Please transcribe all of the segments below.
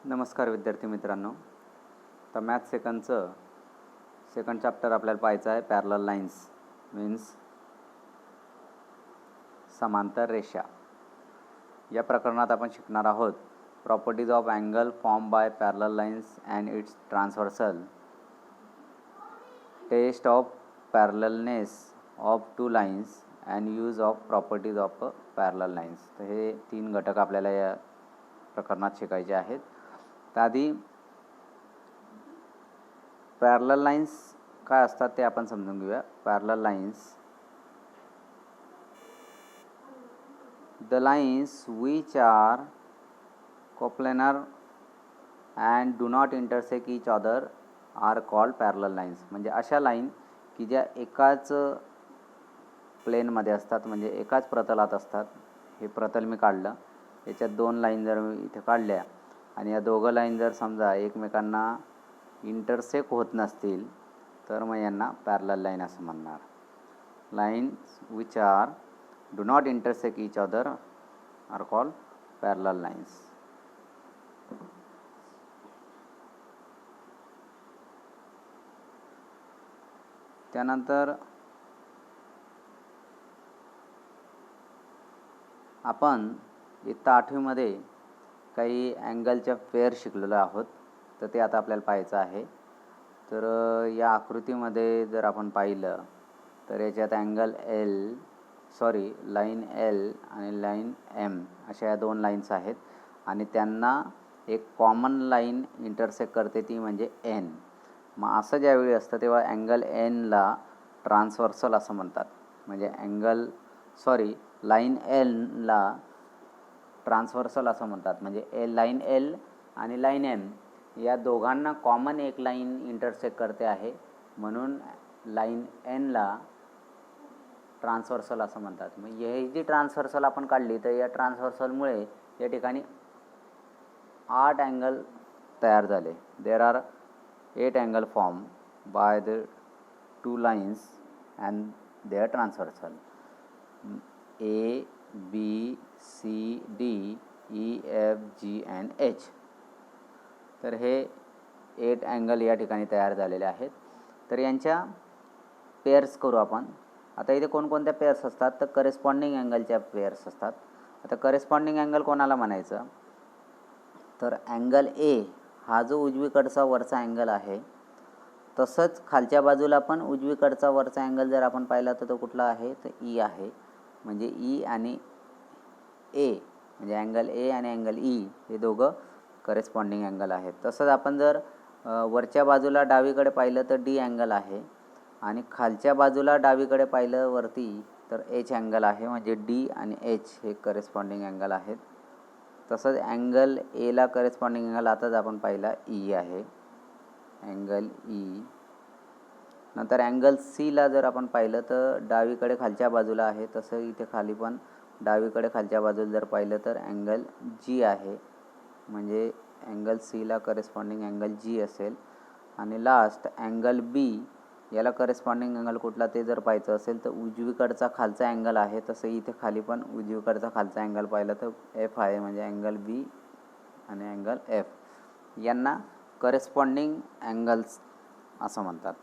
नमस्कार विद्यार्थी मित्रांनो. तर मॅथ सेकंडचं सेकंड चॅप्टर आपल्याला पाहायचं आहे. पॅरलल लाईन्स मीन्स समांतर रेषा. या प्रकरणात आपण शिकणार आहोत properties of angle form by parallel lines and its transversal, test of parallelness of two lines and use of properties of parallel lines. तर हे 3 घटक आपल्याला या प्रकरणात शिकायचे आहेत. तर आधी पॅरलल लाईन्स काय असतात ते आपण समजून घेऊया. Parallel lines, the lines which are coplanar and do not intersect each other are called parallel lines. म्हणजे अशा लाईन की ज्या एकाच प्लेनमध्ये असतात, म्हणजे एकाच प्रतलात असतात. हे प्रतल मी काढलं, याच्यात 2 लाईन जर मी इथे काढल्या आणि या दोघं लाईन जर समजा एकमेकांना इंटरसेक्ट होत नसतील तर मग यांना पॅरलल लाईन असं म्हणणार. Lines which are do not intersect each other are called parallel lines. त्यानंतर आपण इयत्ता 8वीमध्ये काही अँगलच्या पेअर शिकलेलो आहोत, तर ते आता आपल्याला पाहायचं आहे. तर या आकृतीमध्ये जर आपण पाहिलं तर याच्यात लाईन एल आणि लाईन एम अशा या 2 लाईन्स आहेत आणि त्यांना एक कॉमन लाईन इंटरसेक्ट करते, ती म्हणजे एन. मग असं ज्यावेळी असतं तेव्हा अँगल एनला ट्रान्सव्हर्सल असं म्हणतात. म्हणजे लाईन एलला ट्रान्सव्हर्सल असं म्हणतात. म्हणजे लाईन एल आणि लाईन एम या दोघांना कॉमन एक लाईन इंटरसेक्ट करते आहे, म्हणून लाईन एनला ट्रान्सव्हर्सल असं म्हणतात. मग ही जी ट्रान्सव्हर्सल आपण काढली तर या ट्रान्सव्हर्सलमुळे या ठिकाणी 8 अँगल तयार झाले. There are 8 angle form by the 2 lines and their transversal. A, B, C, D, E, F, G and H. तर हे 8 अँगल या ठिकाणी तयार झालेले आहेत. तर यांच्या पेअर्स करू आपण. आता इथे कोणकोणत्या पेअर्स असतात तर करेस्पॉन्डिंग अँगलच्या पेअर्स असतात. आता करेस्पॉन्डिंग अँगल कोणाला म्हणायचं तर अँगल ए हा जो उजवीकडचा वरचा अँगल आहे, तसंच खालच्या बाजूला पण उजवीकडचा वरचा अँगल जर आपण पाहिला तर तो कुठला आहे तर ई आहे. म्हणजे ई आणि ए म्हणजे अँगल ए आणि अँगल ई हे दोघं करेस्पॉन्डिंग अँगल आहेत. तसंच आपण जर वरच्या बाजूला डावीकडे पाहिलं तर डी अँगल आहे आणि खालच्या बाजूला डावीकडे पाहिलं वरती तर एच अँगल आहे. म्हणजे डी आणि एच हे करेस्पॉन्डिंग अँगल आहेत. तसंच अँगल एला करेस्पॉन्डिंग अँगल आताच आपण पाहिला ई आहे, अँगल ई. नंतर अँगल सीला जर आपण पाहिलं तर डावीकडे खालच्या बाजूला आहे, तसं इथे खाली पण डावीकडे खालच्या बाजूला जर पाहिलं तर अँगल जी आहे. म्हणजे अँगल सीला करेस्पॉन्डिंग अँगल जी असेल. आणि लास्ट अँगल बी याला करेस्पॉन्डिंग अँगल कुठला ते जर पाहायचं असेल तर उजवीकडचा खालचा अँगल आहे, तसं इथे खाली पण उजवीकडचा खालचा अँगल पाहिला तर एफ आहे. म्हणजे अँगल बी आणि अँगल एफ यांना करेस्पॉन्डिंग अँगल्स असं म्हणतात.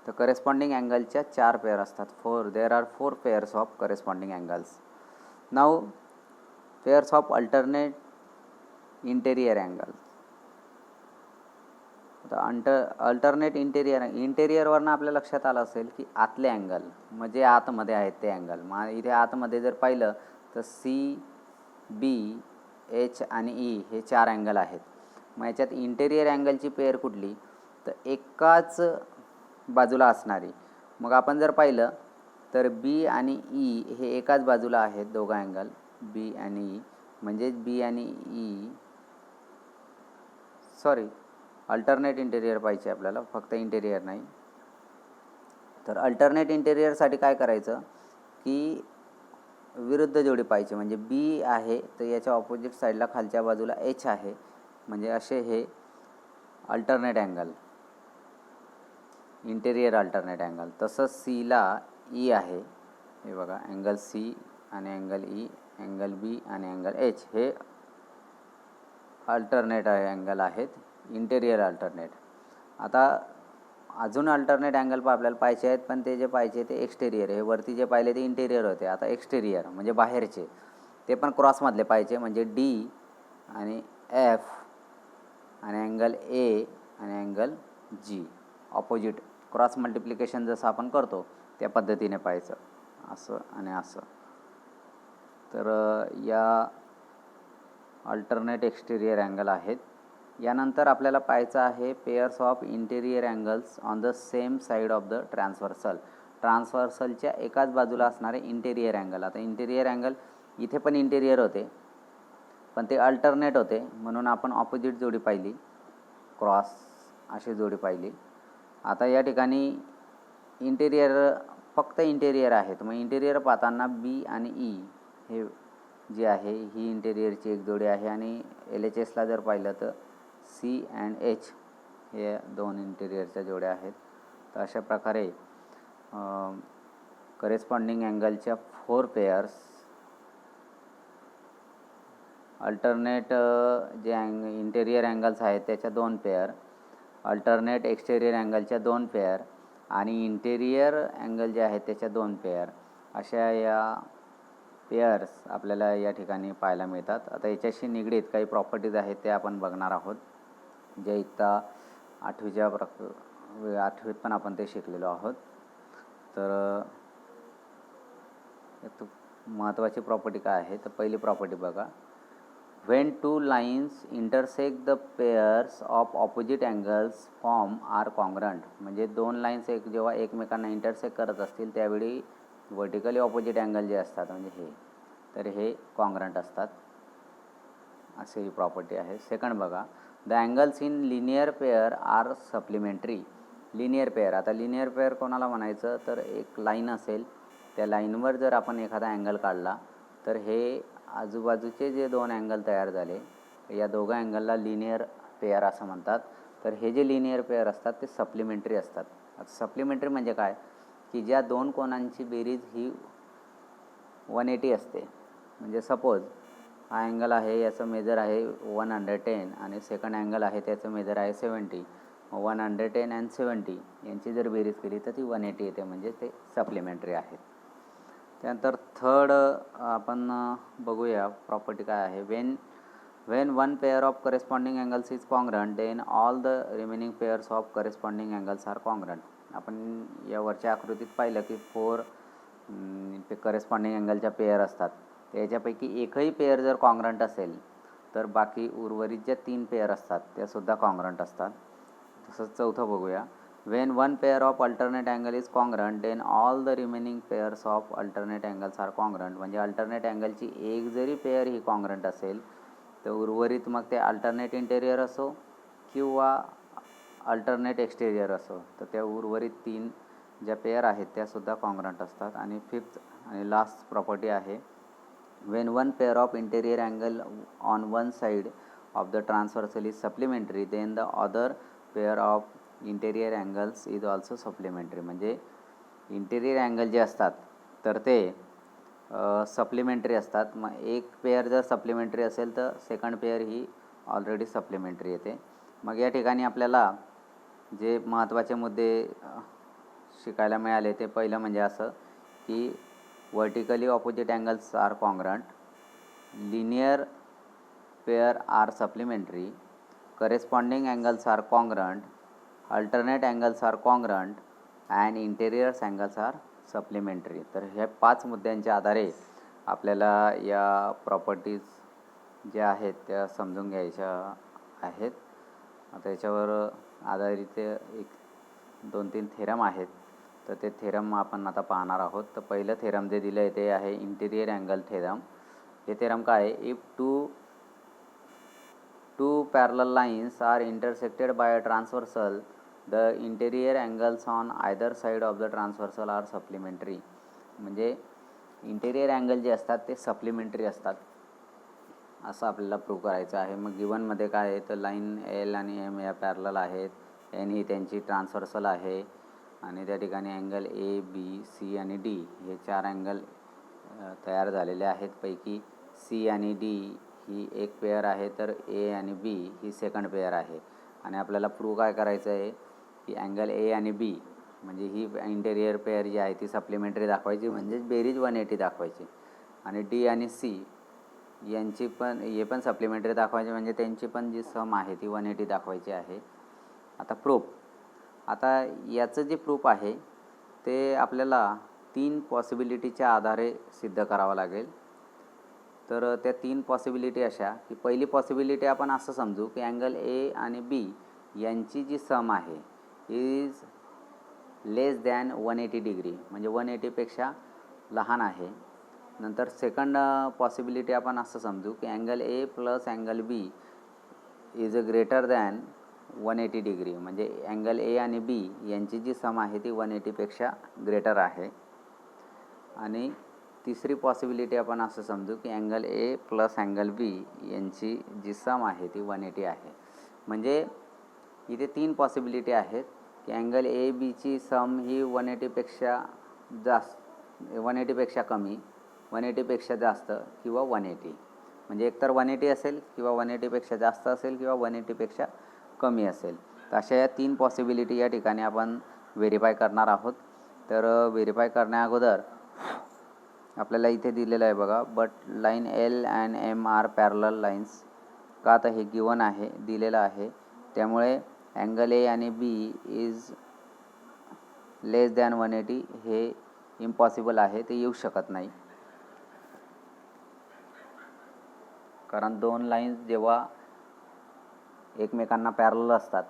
तर करेस्पॉन्डिंग अँगलच्या 4 पेअर असतात. There are 4 pairs of corresponding angles. Now pairs of alternate interior angles. आता अल्टरनेट इंटेरियरवरनं आपल्या लक्षात आलं असेल की आतले अँगल म्हणजे आतमध्ये आहेत ते अँगल. मग इथे आतमध्ये जर पाहिलं तर सी, बी, एच आणि ई हे 4 अँगल आहेत. मग याच्यात इंटेरियर अँगलची पेअर कुठली तर एकाच बाजूला असणारी. मग आपण जर पाहिलं तर बी आणि ई हे एकाच बाजूला आहेत दोघं अँगल, बी आणि ई. म्हणजेच बी आणि ई अल्टरनेट इंटेरियर पाहिजे आपल्याला, फक्त इंटेरियर नाही. तर अल्टरनेट इंटेरियरसाठी काय करायचं की विरुद्ध जोडी पाहिजे. म्हणजे बी आहे तर याच्या ऑपोजिट साईडला खालच्या बाजूला एच आहे. म्हणजे असे हे alternate angle, interior alternate angle. तसंच सीला ई आहे. हे बघा अँगल सी आणि अँगल ई, अँगल बी आणि अँगल एच हे अल्टरनेट अँगल आहेत, इंटेरियर अल्टरनेट. आता अजून अल्टरनेट अँगल आपल्याला पाहिजे आहेत, पण ते जे पाहिजे ते एक्सटेरियर. हे वरती जे पाहिले ते इंटेरियर होते, आता एक्सटेरियर म्हणजे बाहेरचे, ते पण क्रॉसमधले पाहिजे. म्हणजे डी आणि एफ आणि अँगल ए आणि angle G opposite cross multiplication जसं आपण करतो त्या पद्धतीने पाहायचं, असं आणि असं. तर या अल्टरनेट एक्सटेरियर अँगल आहेत. यानंतर आपल्याला पाहायचं आहे pairs of interior angles on the same side of the transversal. ट्रान्सव्हर्सलच्या एकाच बाजूला असणारे इंटेरियर अँगल. आता इंटेरियर अँगल इथे पण इंटेरियर होते, पण ते अल्टरनेट होते, म्हणून आपण ऑपोजिट जोडी पाहिली, क्रॉस अशी जोडी पाहिली. आता या ठिकाणी इंटेरियर फक्त इंटेरियर आहेत. मग इंटेरियर पाहताना बी आणि ई हे जी आहे ही इंटेरियरची एक जोडी आहे, आणि LHSला जर पाहिलं तर सी अँड एच हे दोन इंटेरियरच्या जोड्या आहेत. तर अशा प्रकारे करेस्पॉन्डिंग अँगलच्या 4 पेअर्स, अल्टरनेट जे इंटेरियर अँगल्स आहेत त्याच्या 2 पेअर, अल्टरनेट एक्सटेरियर अँगलच्या 2 पेअर आणि इंटेरियर अँगल जे आहेत त्याच्या 2 पेअर, अशा या पेअर्स आपल्याला या ठिकाणी पाहायला मिळतात. आता याच्याशी निगडीत काही प्रॉपर्टीज आहेत ते आपण बघणार आहोत, जे इत्ता 8वीत पण आपण ते शिकलेलो आहोत. तर महत्त्वाची प्रॉपर्टी काय आहे, तर पहिली प्रॉपर्टी बघा. When two lines intersect the pairs of opposite angles form are congruent. म्हणजे 2 लाईन्स जेव्हा एकमेकांना इंटरसेक्ट करत असतील त्यावेळी वर्टिकली ऑपोजिट अँगल जे असतात म्हणजे हे, तर हे कॉन्ग्रंट असतात, असे ही प्रॉपर्टी आहे. सेकंड बघा, the angles in linear pair are supplementary. Linear pair, आता लिनियर पेअर कोणाला म्हणायचं, तर एक लाईन असेल, त्या लाईनवर जर आपण एखादा अँगल काढला तर हे आजूबाजूचे जे 2 अँगल तयार झाले या दोघं अँगलला लिनियर पेअर असं म्हणतात. तर हे जे लिनियर पेअर असतात ते सप्लिमेंटरी असतात. आता सप्लिमेंटरी म्हणजे काय, की ज्या 2 कोणांची बेरीज ही 180 असते. म्हणजे सपोज हा अँगल आहे, याचं मेजर आहे 110 आणि सेकंड अँगल आहे त्याचं मेजर आहे 70. 110 अँड 70 यांची जर बेरीज केली तर ती 180 येते, म्हणजे ते सप्लिमेंटरी आहेत. त्यानंतर थर्ड आपण बघूया प्रॉपर्टी काय आहे. When one pair of corresponding angles is congruent then all the remaining pairs of corresponding angles are congruent. आपण या वरच्या आकृतीत पाहिलं की 4 करेस्पॉन्डिंग अँगलच्या पेअर असतात. त्याच्यापैकी एकही पेअर जर कॉन्ग्रंट असेल तर बाकी उर्वरित ज्या 3 पेअर असतात त्यासुद्धा कॉन्ग्रंट असतात. तसंच चौथं बघूया. When one pair of alternate angle is congruent, then all the remaining pairs of alternate angles are congruent. म्हणजे अल्टरनेट अँगलची एक जरी पेअर ही कॉन्ग्रंट असेल तर उर्वरित मग ते अल्टरनेट इंटेरियर असो किंवा अल्टरनेट एक्सटेरियर असो, तर त्या उर्वरित 3 ज्या पेअर आहेत त्यासुद्धा कॉन्ग्रंट असतात. आणि फिफ्थ आणि लास्ट प्रॉपर्टी आहे, when one pair of interior angle on one side of the transversal is supplementary, then the other pair of interior angles is also supplementary. म्हणजे इंटेरियर अँगल जे असतात तर ते सप्लिमेंटरी असतात. मग एक पेअर जर सप्लिमेंटरी असेल तर सेकंड पेअर ही ऑलरेडी सप्लिमेंटरी येते. मग या ठिकाणी आपल्याला जे महत्त्वाचे मुद्दे शिकायला मिळाले ते पहिलं म्हणजे असं की vertically opposite angles are congruent, linear pair are supplementary, corresponding angles are congruent, alternate angles are congruent and interiors angles are supplementary. तर हे 5 मुद्द्यांच्या आधारे आपल्याला या प्रॉपर्टीज ज्या आहेत त्या समजून घ्यायच्या आहेत. आता याच्यावर आधारित 1-2-3 थेरम आहेत, तर ते थेरम आपण आता पाहणार आहोत. तर पहिलं थेरम जे दिलं आहे ते आहे इंटेरियर अँगल थेरम. हे थेरम काय आहे, if two parallel lines are intersected by a transversal, the interior angles on either side of the transversal are supplementary. म्हणजे इंटेरियर अँगल जे असतात ते सप्लिमेंटरी असतात असं आपल्याला प्रूव्ह करायचं आहे. मग गिवनमध्ये काय आहे, तर लाईन एल आणि एम या पॅरलल आहेत, एन ही त्यांची ट्रान्सव्हर्सल आहे आणि त्या ठिकाणी अँगल ए बी सी आणि डी हे 4 अँगल तयार झालेले आहेत. पैकी सी आणि डी ही एक पेअर आहे, तर ए आणि बी ही सेकंड पेअर आहे. आणि आपल्याला प्रूव्ह काय करायचं आहे की अँगल ए आणि बी म्हणजे ही इंटेरियर पेअर जी आहे ती सप्लिमेंटरी दाखवायची, म्हणजेच बेरीज 180 दाखवायची. आणि डी आणि सी यांची पण हे पण सप्लिमेंटरी दाखवायची, म्हणजे त्यांची पण जी सम आहे ती 180 दाखवायची आहे. आता प्रूफ, आता याचं जे प्रूफ आहे ते आपल्याला 3 पॉसिबिलिटीच्या आधारे सिद्ध करावं लागेल. तर त्या 3 पॉसिबिलिटी अशा की पहिली पॉसिबिलिटी आपण असं समजू की अँगल ए आणि बी यांची जी सम आहे इज लेस दॅन 180 डिग्री, म्हणजे 180पेक्षा लहान आहे. नंतर सेकंड पॉसिबिलिटी आपण असं समजू की angle A plus angle B is greater than 180 degree, म्हणजे अँगल ए आणि बी यांची जी सम आहे ती 180पेक्षा ग्रेटर आहे. आणि तिसरी पॉसिबिलिटी आपण असं समजू की अँगल ए प्लस अँगल बी यांची जी सम आहे ती 180 आहे. म्हणजे इथे 3 पॉसिबिलिटी आहेत की अँगल ए बीची सम ही 180पेक्षा जास्त, 180पेक्षा कमी, 180पेक्षा जास्त किंवा 180, म्हणजे एकतर 180 असेल किंवा 180पेक्षा जास्त असेल किंवा 180पेक्षा कमी असेल. तर अशा या 3 पॉसिबिलिटी या ठिकाणी आपण व्हेरीफाय करणार आहोत. तर व्हेरीफाय करण्याअगोदर आपल्याला इथे दिलेलं आहे बघा, but line L and M are parallel lines, का तर हे गिवन आहे, दिलेलं आहे. त्यामुळे अँगल ए आणि बी इज लेस दॅन 180 हे इम्पॉसिबल आहे, ते येऊ शकत नाही. कारण 2 लाईन्स जेव्हा एकमेकांना पॅरलल असतात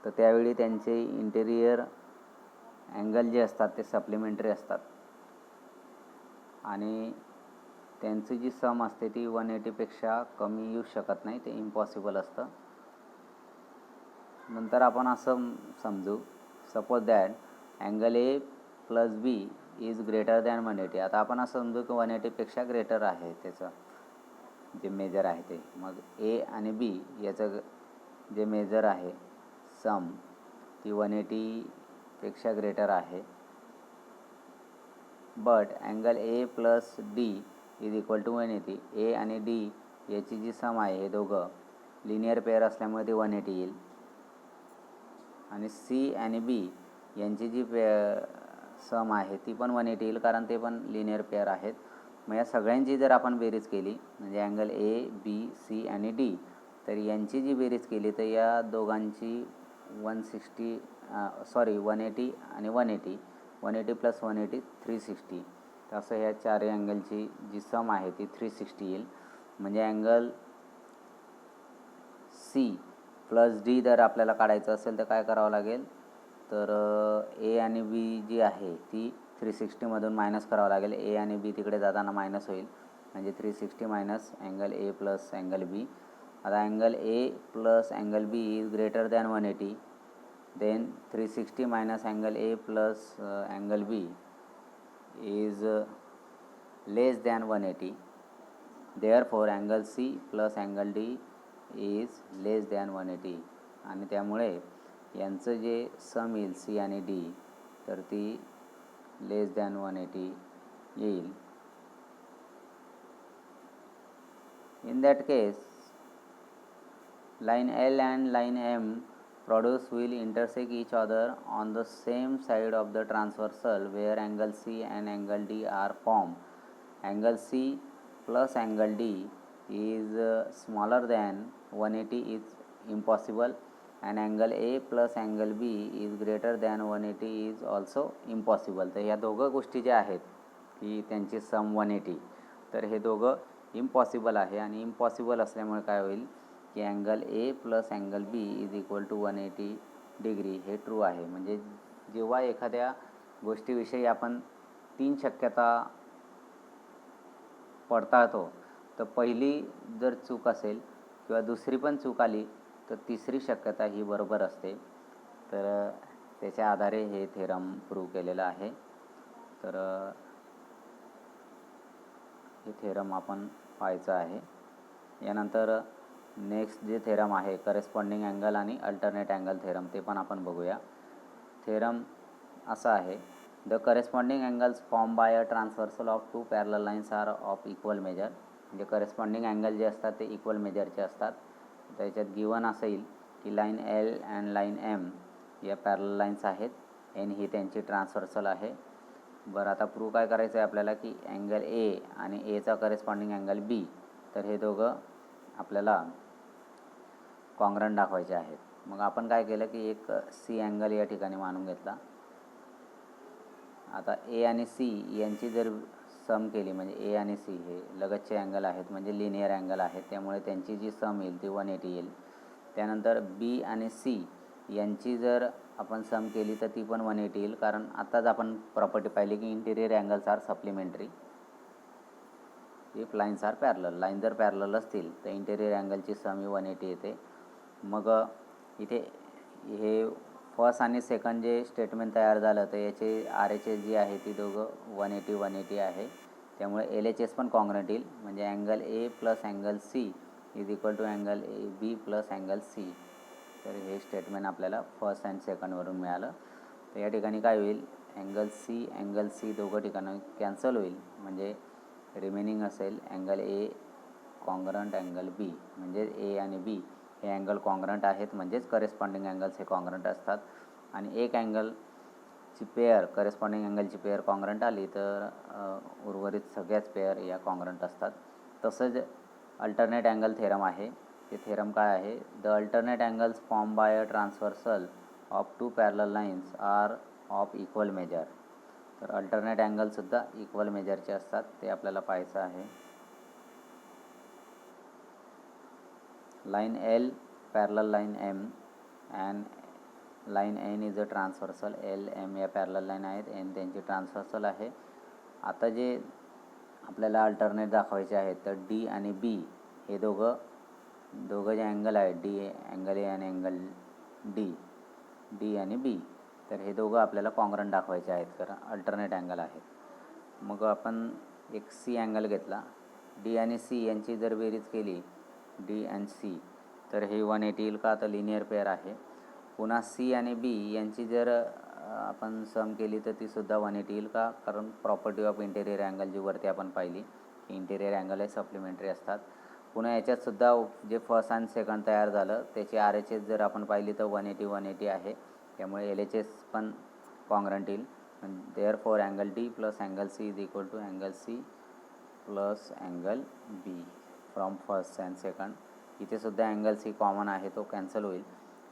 तर त्यावेळी त्यांचे इंटेरियर अँगल जे असतात ते सप्लिमेंटरी असतात आणि त्यांची जी सम असते ती 180पेक्षा कमी येऊ शकत नाही, ते इम्पॉसिबल असतं. नंतर आपण असं समजू, suppose that angle A plus B is greater than 180. आता आपण असं समजू की 180पेक्षा ग्रेटर आहे त्याचं जे मेजर आहे ते. मग ए आणि बी याचं जे मेजर आहे सम ती 180पेक्षा ग्रेटर आहे. But angle A plus D is equal to 180. A आणि डी याची जी सम आहे हे दोघं लिनियर पेअर असल्यामुळे ती 180 येईल. आणि सी आणि बी यांची जी सम आहे ती पण 180 येईल, कारण ते पण लिनियर पेअर आहेत. मग या सगळ्यांची जर आपण बेरीज केली, म्हणजे अँगल ए बी सी आणि डी, तर यांची जी बेरीज केली तर या दोघांची 180 आणि 180, 180 प्लस 180 360. तर असं ह्या 4 अँगलची जी सम आहे ती 360 येईल. म्हणजे अँगल सी प्लस डी जर आपल्याला काढायचं असेल तर काय करावं लागेल, तर ए आणि बी जी आहे ती 360मधून मायनस करावं लागेल. ए आणि बी तिकडे जाताना मायनस होईल, म्हणजे 360 minus angle A plus angle B. आता angle A plus angle B is greater than 180, then 360 minus angle A plus angle B is less than 180. Therefore angle C plus angle D is less than 180. आणि त्यामुळे यांचं जे सम येईल C आणि D तर ती लेस than 180 येईल. In that case, line L and line M produce will intersect each other on the same side of the transversal where angle C and angle D are formed. Angle C plus angle D is smaller than 180 is impossible, and angle A plus angle B is greater than 180 is also impossible. तर ह्या दोघं गोष्टी ज्या आहेत की त्यांची सम 180, तर हे दोघं इम्पॉसिबल आहे. आणि इम्पॉसिबल असल्यामुळे काय होईल की angle A plus angle B is equal to 180 degree हे ट्रू आहे. म्हणजे जेव्हा एखाद्या गोष्टीविषयी आपण 3 शक्यता पडताळतो तर पहिली जर चूक असेल किंवा दुसरी पण चूक आली तर तिसरी शक्यता ही बरोबर असते. तर त्याच्या आधारे हे थेरम प्रूव्ह केलेलं आहे. तर हे थेरम आपण पाहायचं आहे. यानंतर नेक्स्ट जे थेरम आहे करेस्पॉन्डिंग अँगल आणि अल्टरनेट अँगल थेरम, ते पण आपण बघूया. थेरम असा आहे, the corresponding angles formed by a transversal of 2 parallel lines are of equal measure. म्हणजे करस्पॉन्डिंग अँगल जे असतात ते इक्वल मेजरचे असतात. त्याच्यात गिवन असेल की line L and line M या पॅरलल लाईन्स आहेत, एन ही त्यांची ट्रान्सव्हर्सल आहे. बरं, आता प्रूव्ह काय करायचं आहे आपल्याला की अँगल ए आणि एचा करस्पॉन्डिंग अँगल बी, तर हे दोघं आपल्याला कॉन्ग्रंट दाखवायचे आहेत. मग आपण काय केलं की एक सी अँगल या ठिकाणी मानून घेतला. आता ए आणि सी यांची जर सम केली, म्हणजे ए आणि सी हे लगतचे अँगल आहेत, म्हणजे लिनियर अँगल आहेत, त्यामुळे त्यांची जी सम येईल ती 180 येईल. त्यानंतर बी आणि सी यांची जर आपण सम केली तर ती पण 180 येईल, कारण आत्ताच आपण प्रॉपर्टी पाहिली की interior angles are supplementary if lines are parallel. Line जर पॅरलल असतील तर इंटिरियर अँगलची सम ही 180 येते. मग इथे हे फर्स्ट आणि सेकंड जे स्टेटमेंट तयार झालं तर याचे आर एच एस जी आहे ती दोघं 180 आहे. त्यामुळे एल एच एस पण कॉन्ग्रंट येईल, म्हणजे angle A plus angle C is equal to angle A B plus angle C. तर हे स्टेटमेंट आपल्याला फर्स्ट अँड सेकंडवरून मिळालं. तर या ठिकाणी काय होईल, अँगल सी दोघं ठिकाणी कॅन्सल होईल, म्हणजे रिमेनिंग असेल अँगल ए कॉन्ग्रंट अँगल बी, म्हणजे ए आणि बी हे अँगल कॉन्ग्रंट आहेत, म्हणजेच करेस्पॉन्डिंग अँगल्स हे कॉन्ग्रंट असतात. आणि एक अँगलची पेअर, करेस्पॉन्डिंग अँगलची पेअर कॉन्ग्रंट आली तर उर्वरित सगळ्याच पेअर या कॉन्ग्रंट असतात. तसंच अल्टरनेट अँगल थेरम आहे. ते थेरम काय आहे, the alternate angles formed by a transversal of two parallel lines are of equal measure. तर अल्टरनेट अँगलसुद्धा इक्वल मेजरचे असतात, ते आपल्याला पाहायचं आहे. Line L parallel line M and line N is a transversal. L M या पॅरलल लाईन आहेत, एन त्यांची ट्रान्सव्हर्सल आहे. आता जे आपल्याला अल्टरनेट दाखवायचे आहेत तर डी आणि बी हे दोघं जे अँगल आहेत, डी अँगल ए आणि अँगल डी आणि बी, तर हे दोघं आपल्याला कॉन्ग्रंट दाखवायचे आहेत, कारण अल्टरनेट अँगल आहेत. मग आपण एक सी अँगल घेतला. डी आणि सी यांची जर बेरीज केली, डी अँड सी, तर हे 180 येईल का, तर लिनियर पेअर आहे. पुन्हा सी आणि बी यांची जर आपण सम केली तर तीसुद्धा 180 येईल का, कारण प्रॉपर्टी ऑफ इंटेरियर अँगल जी वरती आपण पाहिली, इंटेरियर अँगल हे सप्लिमेंटरी असतात. पुन्हा याच्यातसुद्धा जे फर्स्ट आणि सेकंड तयार झालं त्याची आर एच एस जर आपण पाहिली तर 180 आहे, त्यामुळे एल एच एस पण कॉन्ग्रंट येईल. Therefore angle D plus angle C is equal to angle C plus angle B from first and second. इथे सुद्धा अँगल सी कॉमन आहे, तो कॅन्सल होईल,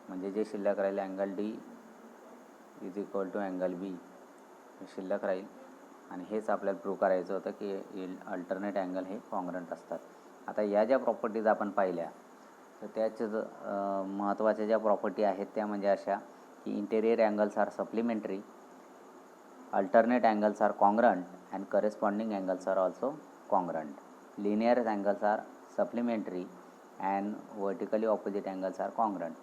म्हणजे जे शिल्लक राहील angle D is equal to angle B शिल्लक राहील. आणि हेच आपल्याला प्रूव्ह करायचं होतं की अल्टरनेट अँगल हे कॉन्ग्रंट असतात. आता या ज्या प्रॉपर्टीज आपण पाहिल्या तर त्याच्या महत्त्वाच्या ज्या प्रॉपर्टी आहेत त्या म्हणजे अशा की interior angles are supplementary, alternate angles are congruent and corresponding angles are also congruent. Linear angles are supplementary and vertically opposite angles are congruent.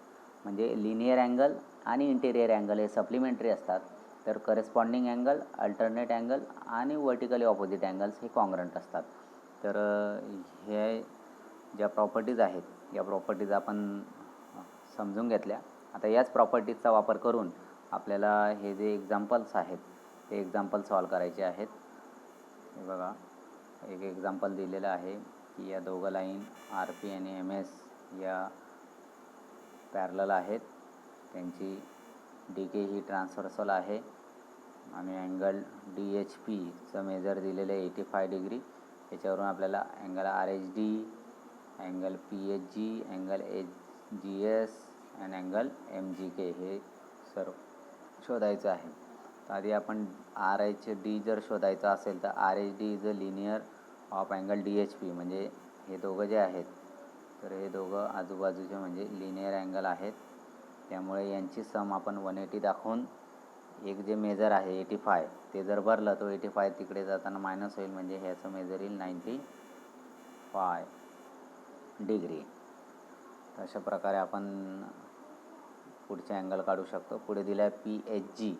म्हणजे लिनियर अँगल आणि इंटेरियर अँगल हे सप्लिमेंटरी असतात, तर करेस्पॉन्डिंग अँगल, अल्टरनेट अँगल आणि vertically opposite angles हे congruent असतात. तर हे ज्या प्रॉपर्टीज आहेत या प्रॉपर्टीज आपण समजून घेतल्या. आता याच प्रॉपर्टीजचा वापर करून आपल्याला हे जे एक्झाम्पल्स आहेत ते एक्झाम्पल सॉल्व करायचे आहेत. हे बघा, एक एक्झाम्पल दिलेलं आहे की या दोघं लाईन आर पी आणि एम एस या पॅरलल आहेत, त्यांची डी के ही ट्रान्सव्हर्सल आहे आणि अँगल डी एच पीचं मेजर दिलेलं आहे 85 डिग्री. याच्यावरून आपल्याला angle R H D, angle P H G, angle H G S and angle M G K हे सर्व शोधायचं आहे. तर आधी आपण आर एच डी जर शोधायचं असेल तर R H D is a linear of angle D H P, म्हणजे हे दोघं जे आहेत तर हे दोघं आजूबाजूचे म्हणजे लिनियर अँगल आहेत, त्यामुळे यांची सम आपण 180 दाखवून एक जे मेजर आहे 85 ते जर भरलं तर 85 तिकडे जाताना मायनस होईल, म्हणजे ह्याचं मेजर येईल 95 डिग्री. तर अशा प्रकारे आपण पुढचे अँगल काढू शकतो. पुढे दिला आहे पी एच जी.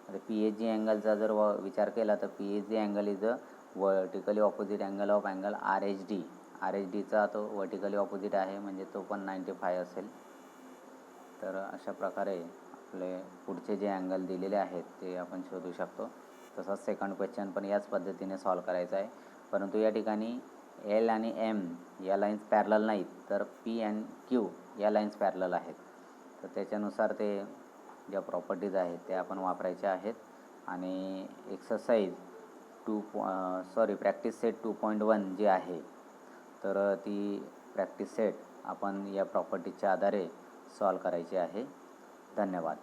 आता पी एच जी अँगलचा जर विचार केला तर P H G angle is a vertically opposite angle of angle R H D. R H डीचा तो वर्टिकली ऑपोजिट आहे, म्हणजे तो पण 95 असेल. तर अशा प्रकारे आपले पुढचे जे अँगल दिलेले आहेत ते आपण शोधू शकतो. तसंच सेकंड क्वेश्चन पण याच पद्धतीने सॉल्व करायचा आहे, परंतु या ठिकाणी एल आणि एम या लाईन्स पॅरलल नाहीत, तर पी अँड क्यू या लाईन्स पॅरलल आहेत. तर त्याच्यानुसार ते ज्या प्रॉपर्टीज आहेत त्या आपण वापरायच्या आहेत. आणि एक्सरसाइज प्रॅक्टिस सेट 2.1 जी आहे, तर ती प्रॅक्टिस सेट आपण या प्रॉपर्टीजच्या आधारे सॉल्व करायची आहे. धन्यवाद.